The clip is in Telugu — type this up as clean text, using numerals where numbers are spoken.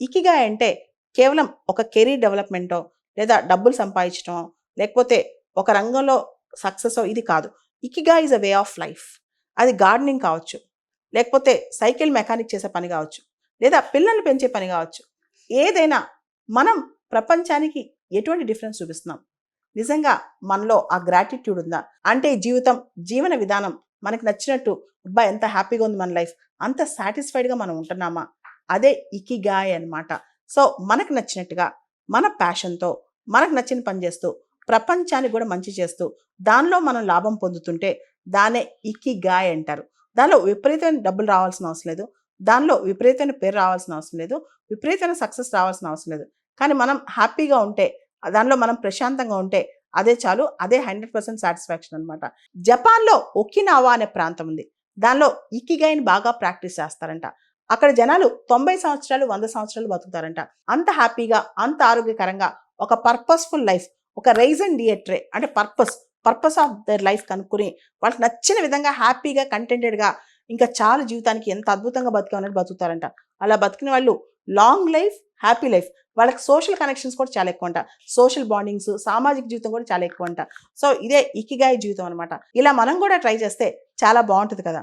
ఇకిగాయ్ అంటే కేవలం ఒక కెరీర్ డెవలప్‌మెంటో, లేదా డబ్బులు సంపాదించటమో, లేకపోతే ఒక రంగంలో సక్సెసో ఇది కాదు. Ikigai is a way of life. అది గార్డెనింగ్ కావచ్చు, లేకపోతే సైకిల్ మెకానిక్ చేసే పని కావచ్చు, లేదా పిల్లల్ని పెంచే పని కావచ్చు. ఏదైనా మనం ప్రపంచానికి ఎటువంటి డిఫరెన్స్ చూపిస్తున్నాం? నిజంగా మనలో ఆ గ్రాటిట్యూడ్ ఉందా? అంటే ఈ జీవితం, జీవన విధానం మనకు నచ్చినట్టు అబ్బా! ఎంత హ్యాపీగా ఉంది మన లైఫ్. అంత సాటిస్ఫైడ్‌గా మనం ఉంటున్నామా? అదే ఇకిగాయ్ అన్నమాట. సో, మనకు నచ్చినట్టుగా, మన ప్యాషన్‌తో, మనకు నచ్చిన పని చేస్తూ, ప్రపంచానికి కూడా మంచి చేస్తూ, దానిలో మనం లాభం పొందుతుంటే దాన్నే ఇకిగాయ్ అంటారు. దానిలో విపరీతమైన డబ్బులు రావాల్సిన అవసరం లేదు. దానిలో విపరీతమైన పేరు రావాల్సిన అవసరం లేదు. విపరీతమైన సక్సెస్ రావాల్సిన అవసరం లేదు. కానీ మనం హ్యాపీగా ఉంటే, దానిలో మనం ప్రశాంతంగా ఉంటే అదే చాలు. అదే 100% సాటిస్ఫాక్షన్ అనమాట. జపాన్‌లో ఒకినావా అనే ప్రాంతం ఉంది. దానిలో ఇకిగైని బాగా ప్రాక్టీస్ చేస్తారంట. అక్కడ జనాలు 90 సంవత్సరాలు, 100 సంవత్సరాలు బతుకుతారంట. అంత హ్యాపీగా, అంత ఆరోగ్యకరంగా ఒక పర్పస్‌ఫుల్ లైఫ్, ఒక రైజన్ డియట్రే అంటే పర్పస్ ఆఫ్ దేర్ లైఫ్ కనుక్కొని వాళ్ళకి నచ్చిన విధంగా హ్యాపీగా, కంటెంటెడ్‌గా ఇంకా చాలు జీవితానికి ఎంత అద్భుతంగా బతికామన్నట్టు బతుకుతారంట. అలా బతికిన వాళ్ళు లాంగ్ లైఫ్, హ్యాపీ లైఫ్. వాళ్ళకి సోషల్ కనెక్షన్స్ కూడా చాలా ఎక్కువంట. సోషల్ బాండింగ్స్, సామాజిక జీవితం కూడా చాలా ఎక్కువంట. సో, ఇదే ఇకిగాయ్ జీవితం అనమాట. ఇలా మనం కూడా ట్రై చేస్తే చాలా బావుంటది కదా!